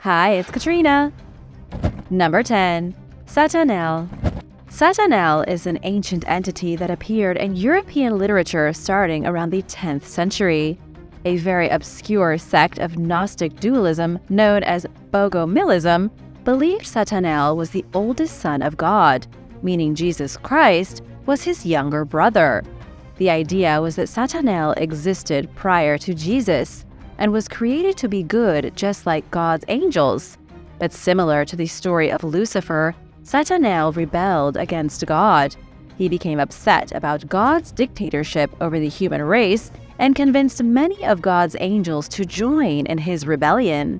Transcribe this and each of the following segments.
Hi, it's Katrina. Number 10. Satanel. Satanel is an ancient entity that appeared in European literature starting around the 10th century. A very obscure sect of Gnostic dualism known as Bogomilism believed Satanel was the oldest son of God, meaning Jesus Christ was his younger brother. The idea was that Satanel existed prior to Jesus and was created to be good just like God's angels. But similar to the story of Lucifer, Satanel rebelled against God. He became upset about God's dictatorship over the human race and convinced many of God's angels to join in his rebellion.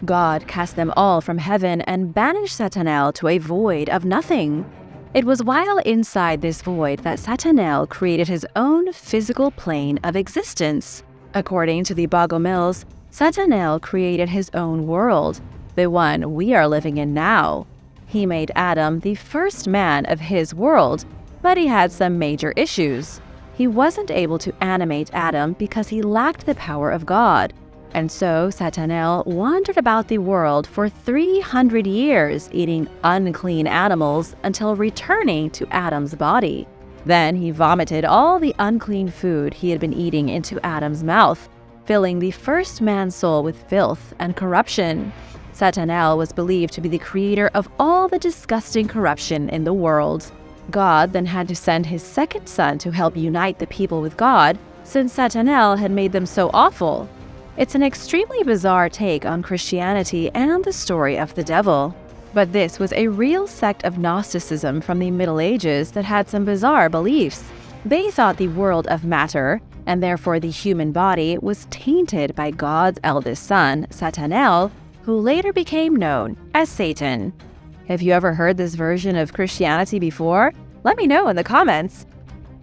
God cast them all from heaven and banished Satanel to a void of nothing. It was while inside this void that Satanel created his own physical plane of existence. According to the Bogomils, Satanel created his own world, the one we are living in now. He made Adam the first man of his world, but he had some major issues. He wasn't able to animate Adam because he lacked the power of God. And so Satanel wandered about the world for 300 years eating unclean animals until returning to Adam's body. Then he vomited all the unclean food he had been eating into Adam's mouth, filling the first man's soul with filth and corruption. Satanel was believed to be the creator of all the disgusting corruption in the world. God then had to send his second son to help unite the people with God, since Satanel had made them so awful. It's an extremely bizarre take on Christianity and the story of the devil. But this was a real sect of Gnosticism from the Middle Ages that had some bizarre beliefs. They thought the world of matter, and therefore the human body, was tainted by God's eldest son, Satanel, who later became known as Satan. Have you ever heard this version of Christianity before? Let me know in the comments.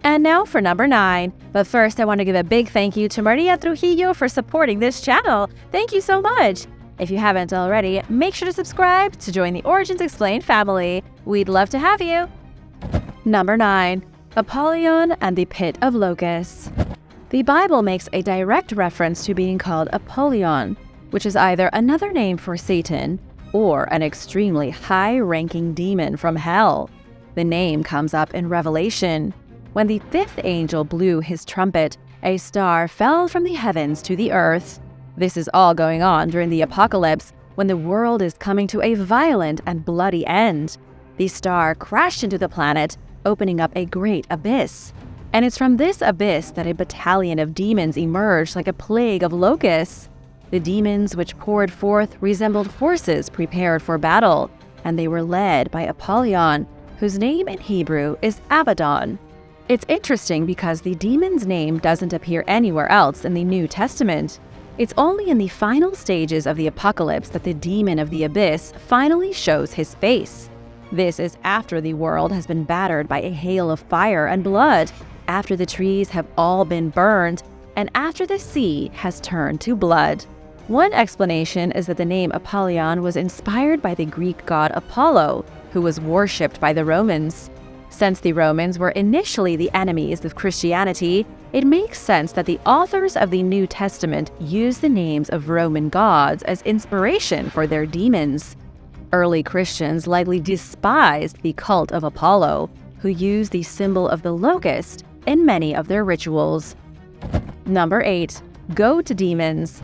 And now for number 9. But first, I want to give a big thank you to Maria Trujillo for supporting this channel. Thank you so much. If you haven't already, make sure to subscribe to join the Origins Explained family. We'd love to have you. Number 9. Apollyon and the Pit of Locusts. The Bible makes a direct reference to being called Apollyon, which is either another name for Satan or an extremely high-ranking demon from hell. The name comes up in Revelation. When the 5th angel blew his trumpet, a star fell from the heavens to the earth. This is all going on during the apocalypse, when the world is coming to a violent and bloody end. The star crashed into the planet, opening up a great abyss. And it's from this abyss that a battalion of demons emerged like a plague of locusts. The demons which poured forth resembled horses prepared for battle, and they were led by Apollyon, whose name in Hebrew is Abaddon. It's interesting because the demon's name doesn't appear anywhere else in the New Testament. It's only in the final stages of the apocalypse that the demon of the abyss finally shows his face. This is after the world has been battered by a hail of fire and blood, after the trees have all been burned, and after the sea has turned to blood. One explanation is that the name Apollyon was inspired by the Greek god Apollo, who was worshipped by the Romans. Since the Romans were initially the enemies of Christianity, it makes sense that the authors of the New Testament used the names of Roman gods as inspiration for their demons. Early Christians likely despised the cult of Apollo, who used the symbol of the locust in many of their rituals. Number 8. Goat demons.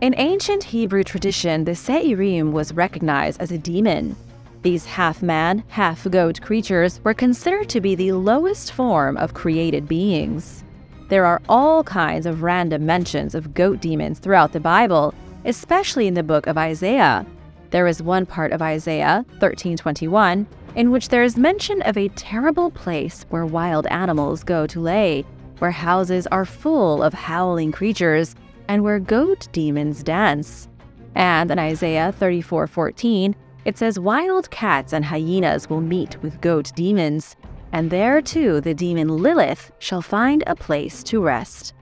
In ancient Hebrew tradition, the Seirim was recognized as a demon. These half-man, half-goat creatures were considered to be the lowest form of created beings. There are all kinds of random mentions of goat demons throughout the Bible, especially in the book of Isaiah. There is one part of Isaiah 13:21 in which there is mention of a terrible place where wild animals go to lay, where houses are full of howling creatures, and where goat demons dance. And in Isaiah 34:14, it says wild cats and hyenas will meet with goat demons, and there too the demon Lilith shall find a place to rest.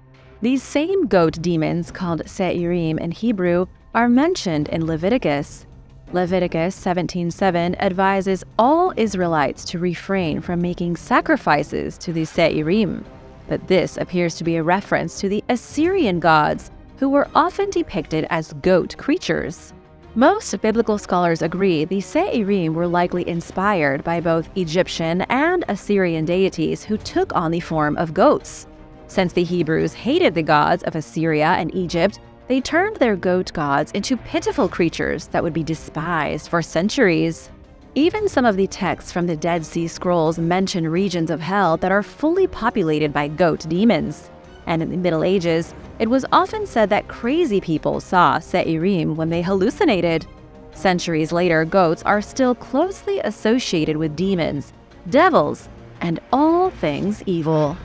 These same goat demons, called Seirim in Hebrew, are mentioned in Leviticus. Leviticus 17:7 advises all Israelites to refrain from making sacrifices to the Seirim. But this appears to be a reference to the Assyrian gods, who were often depicted as goat creatures. Most biblical scholars agree the Seirim were likely inspired by both Egyptian and Assyrian deities who took on the form of goats. Since the Hebrews hated the gods of Assyria and Egypt, they turned their goat gods into pitiful creatures that would be despised for centuries. Even some of the texts from the Dead Sea Scrolls mention regions of hell that are fully populated by goat demons. And in the Middle Ages, it was often said that crazy people saw Seirim when they hallucinated. Centuries later, goats are still closely associated with demons, devils, and all things evil.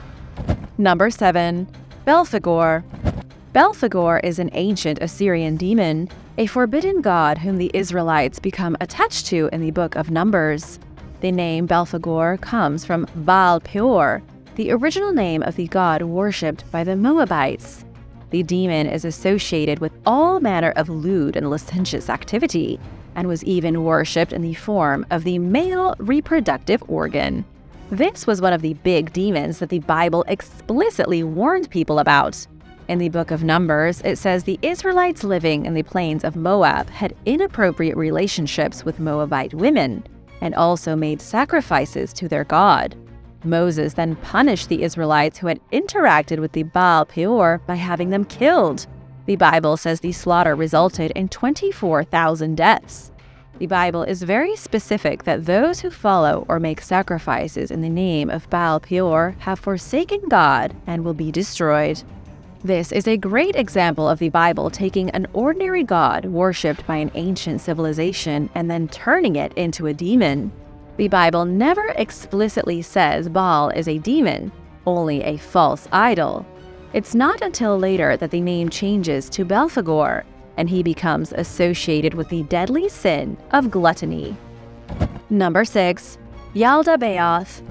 Number 7. Baal-Peor. Baal-Peor is an ancient Assyrian demon, a forbidden god whom the Israelites become attached to in the Book of Numbers. The name Baal-Peor comes from Baal-Peor, the original name of the god worshipped by the Moabites. The demon is associated with all manner of lewd and licentious activity, and was even worshipped in the form of the male reproductive organ. This was one of the big demons that the Bible explicitly warned people about. In the Book of Numbers, it says the Israelites living in the plains of Moab had inappropriate relationships with Moabite women, and also made sacrifices to their god. Moses then punished the Israelites who had interacted with the Baal-Peor by having them killed. The Bible says the slaughter resulted in 24,000 deaths. The Bible is very specific that those who follow or make sacrifices in the name of Baal-Peor have forsaken God and will be destroyed. This is a great example of the Bible taking an ordinary god worshipped by an ancient civilization and then turning it into a demon. The Bible never explicitly says Baal is a demon, only a false idol. It's not until later that the name changes to Baal-Peor, and he becomes associated with the deadly sin of gluttony. Number 6. Yaldabaoth.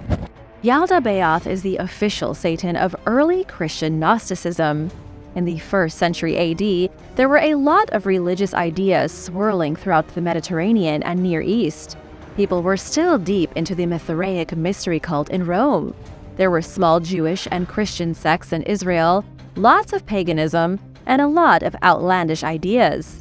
Yaldabaoth is the official Satan of early Christian Gnosticism. In the 1st century AD, there were a lot of religious ideas swirling throughout the Mediterranean and Near East. People were still deep into the Mithraic mystery cult in Rome. There were small Jewish and Christian sects in Israel, lots of paganism, and a lot of outlandish ideas.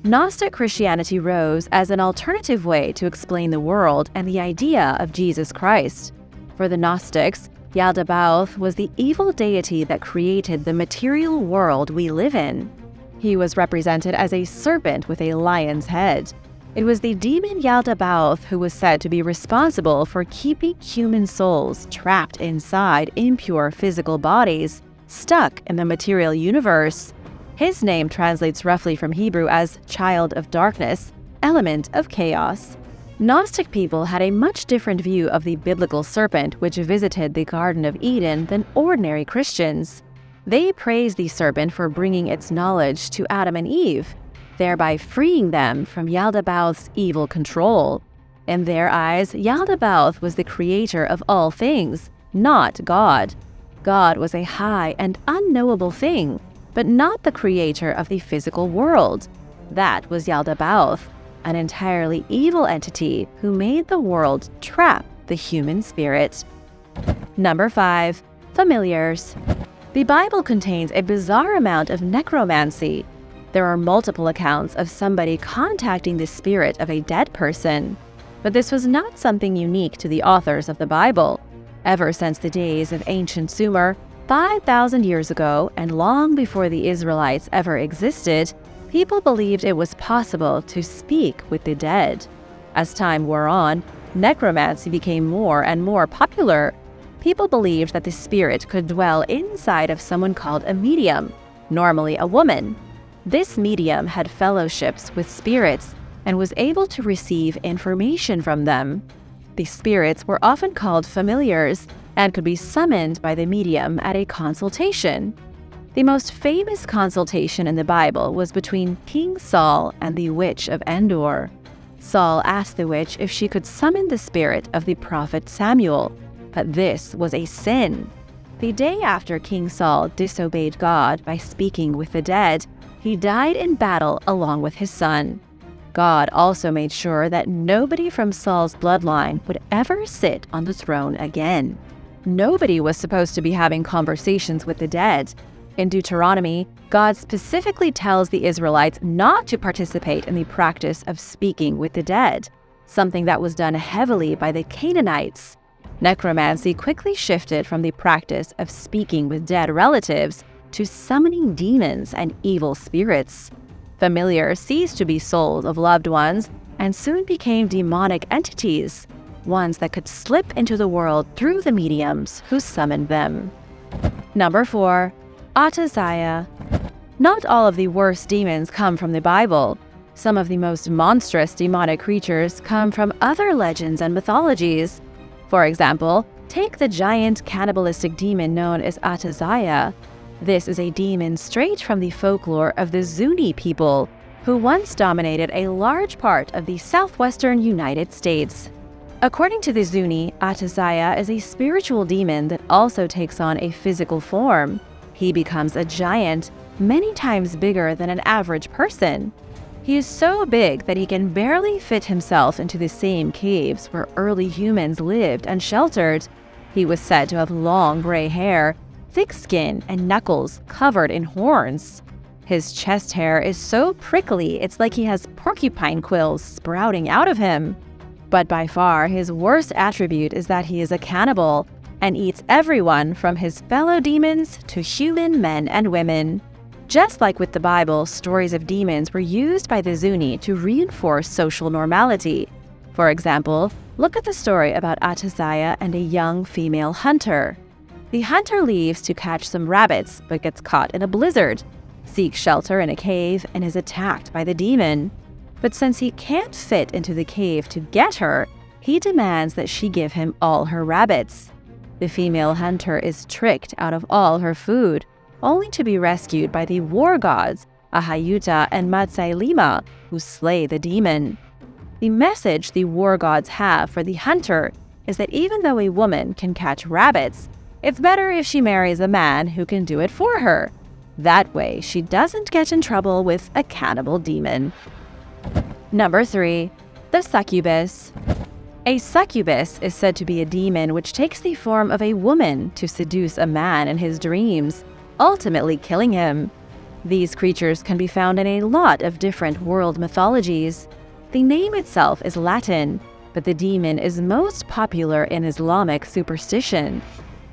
Gnostic Christianity rose as an alternative way to explain the world and the idea of Jesus Christ. For the Gnostics, Yaldabaoth was the evil deity that created the material world we live in. He was represented as a serpent with a lion's head. It was the demon Yaldabaoth who was said to be responsible for keeping human souls trapped inside impure physical bodies, stuck in the material universe. His name translates roughly from Hebrew as child of darkness, element of chaos. Gnostic people had a much different view of the biblical serpent which visited the Garden of Eden than ordinary Christians. They praised the serpent for bringing its knowledge to Adam and Eve, thereby freeing them from Yaldabaoth's evil control. In their eyes, Yaldabaoth was the creator of all things, not God. God was a high and unknowable thing, but not the creator of the physical world. That was Yaldabaoth, an entirely evil entity who made the world trap the human spirit. Number 5. Familiars. The Bible contains a bizarre amount of necromancy. There are multiple accounts of somebody contacting the spirit of a dead person. But this was not something unique to the authors of the Bible. Ever since the days of ancient Sumer, 5,000 years ago, and long before the Israelites ever existed, people believed it was possible to speak with the dead. As time wore on, necromancy became more and more popular. People believed that the spirit could dwell inside of someone called a medium, normally a woman. This medium had fellowships with spirits and was able to receive information from them. The spirits were often called familiars and could be summoned by the medium at a consultation. The most famous consultation in the Bible was between King Saul and the witch of Endor. Saul asked the witch if she could summon the spirit of the prophet Samuel, but this was a sin. The day after King Saul disobeyed God by speaking with the dead, he died in battle along with his son. God also made sure that nobody from Saul's bloodline would ever sit on the throne again. Nobody was supposed to be having conversations with the dead. In Deuteronomy, God specifically tells the Israelites not to participate in the practice of speaking with the dead, something that was done heavily by the Canaanites. Necromancy quickly shifted from the practice of speaking with dead relatives to summoning demons and evil spirits. Familiars ceased to be souls of loved ones and soon became demonic entities, ones that could slip into the world through the mediums who summoned them. Number 4. Atasaya. Not all of the worst demons come from the Bible. Some of the most monstrous demonic creatures come from other legends and mythologies. For example, take the giant cannibalistic demon known as Atasaya. This is a demon straight from the folklore of the Zuni people, who once dominated a large part of the southwestern United States. According to the Zuni, Atasaya is a spiritual demon that also takes on a physical form. He becomes a giant, many times bigger than an average person. He is so big that he can barely fit himself into the same caves where early humans lived and sheltered. He was said to have long gray hair, thick skin, and knuckles covered in horns. His chest hair is so prickly it's like he has porcupine quills sprouting out of him. But by far, his worst attribute is that he is a cannibal and eats everyone from his fellow demons to human men and women. Just like with the Bible, stories of demons were used by the Zuni to reinforce social normality. For example, look at the story about Atasaya and a young female hunter. The hunter leaves to catch some rabbits but gets caught in a blizzard, seeks shelter in a cave, and is attacked by the demon. But since he can't fit into the cave to get her, he demands that she give him all her rabbits. The female hunter is tricked out of all her food, only to be rescued by the war gods, Ahayuta and Matsailima, who slay the demon. The message the war gods have for the hunter is that even though a woman can catch rabbits, it's better if she marries a man who can do it for her. That way, she doesn't get in trouble with a cannibal demon. Number 3. The succubus. A succubus is said to be a demon which takes the form of a woman to seduce a man in his dreams, ultimately killing him. These creatures can be found in a lot of different world mythologies. The name itself is Latin, but the demon is most popular in Islamic superstition.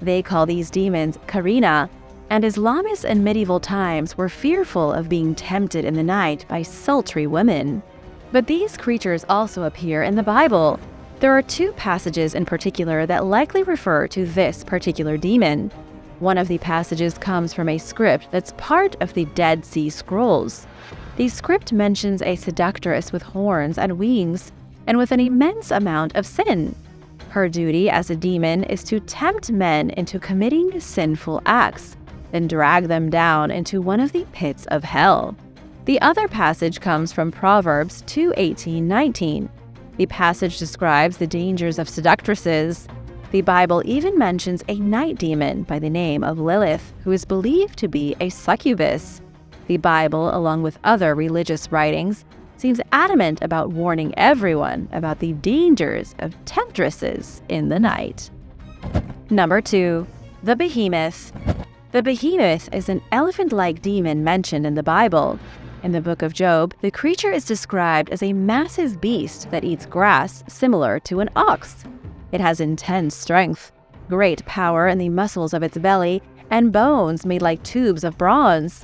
They call these demons Karina, and Islamists in medieval times were fearful of being tempted in the night by sultry women. But these creatures also appear in the Bible. There are 2 passages in particular that likely refer to this particular demon. One of the passages comes from a script that's part of the Dead Sea Scrolls. The script mentions a seductress with horns and wings, and with an immense amount of sin. Her duty as a demon is to tempt men into committing sinful acts, then drag them down into one of the pits of hell. The other passage comes from Proverbs 2:18-19. The passage describes the dangers of seductresses. The Bible even mentions a night demon by the name of Lilith, who is believed to be a succubus. The Bible, along with other religious writings, seems adamant about warning everyone about the dangers of temptresses in the night. Number 2. The Behemoth. The Behemoth is an elephant-like demon mentioned in the Bible. In the book of Job, the creature is described as a massive beast that eats grass similar to an ox. It has intense strength, great power in the muscles of its belly, and bones made like tubes of bronze.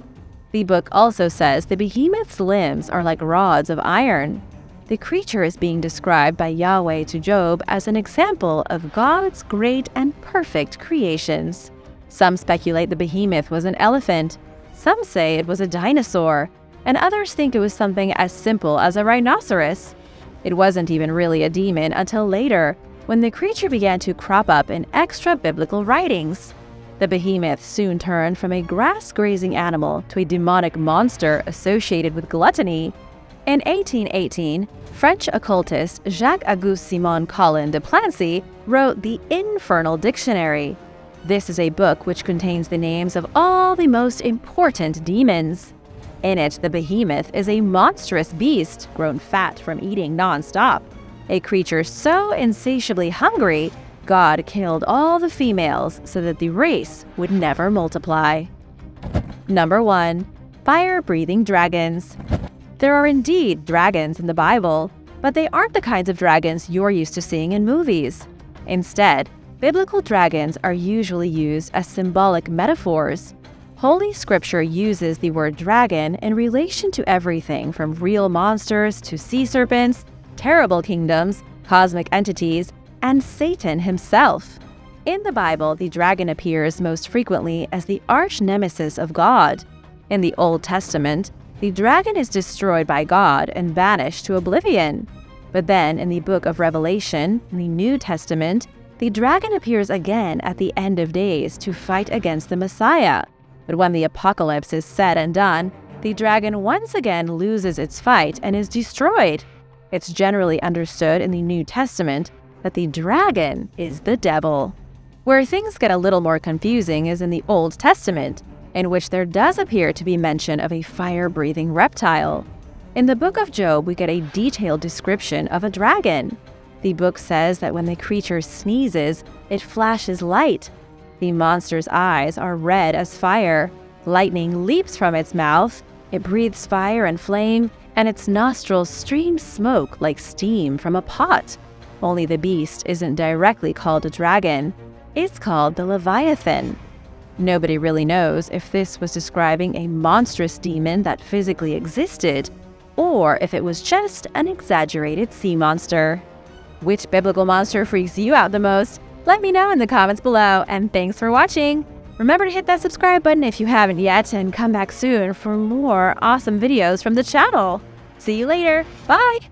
The book also says the behemoth's limbs are like rods of iron. The creature is being described by Yahweh to Job as an example of God's great and perfect creations. Some speculate the behemoth was an elephant, some say it was a dinosaur, and others think it was something as simple as a rhinoceros. It wasn't even really a demon until later, when the creature began to crop up in extra-biblical writings. The behemoth soon turned from a grass-grazing animal to a demonic monster associated with gluttony. In 1818, French occultist Jacques-Auguste Simon Colin de Plancy wrote the Infernal Dictionary. This is a book which contains the names of all the most important demons. In it, the behemoth is a monstrous beast grown fat from eating non-stop. A creature so insatiably hungry, God killed all the females so that the race would never multiply. Number 1. Fire-breathing dragons. There are indeed dragons in the Bible, but they aren't the kinds of dragons you're used to seeing in movies. Instead, biblical dragons are usually used as symbolic metaphors. Holy Scripture uses the word dragon in relation to everything from real monsters to sea serpents, terrible kingdoms, cosmic entities, and Satan himself. In the Bible, the dragon appears most frequently as the arch-nemesis of God. In the Old Testament, the dragon is destroyed by God and banished to oblivion. But then, in the book of Revelation, in the New Testament, the dragon appears again at the end of days to fight against the Messiah. But when the apocalypse is said and done, the dragon once again loses its fight and is destroyed. It's generally understood in the New Testament that the dragon is the devil. Where things get a little more confusing is in the Old Testament, in which there does appear to be mention of a fire-breathing reptile. In the book of Job, we get a detailed description of a dragon. The book says that when the creature sneezes, it flashes light. The monster's eyes are red as fire. Lightning leaps from its mouth. It breathes fire and flame, and its nostrils stream smoke like steam from a pot. Only the beast isn't directly called a dragon. It's called the Leviathan. Nobody really knows if this was describing a monstrous demon that physically existed, or if it was just an exaggerated sea monster. Which biblical monster freaks you out the most? Let me know in the comments below, and thanks for watching! Remember to hit that subscribe button if you haven't yet, and come back soon for more awesome videos from the channel. See you later. Bye!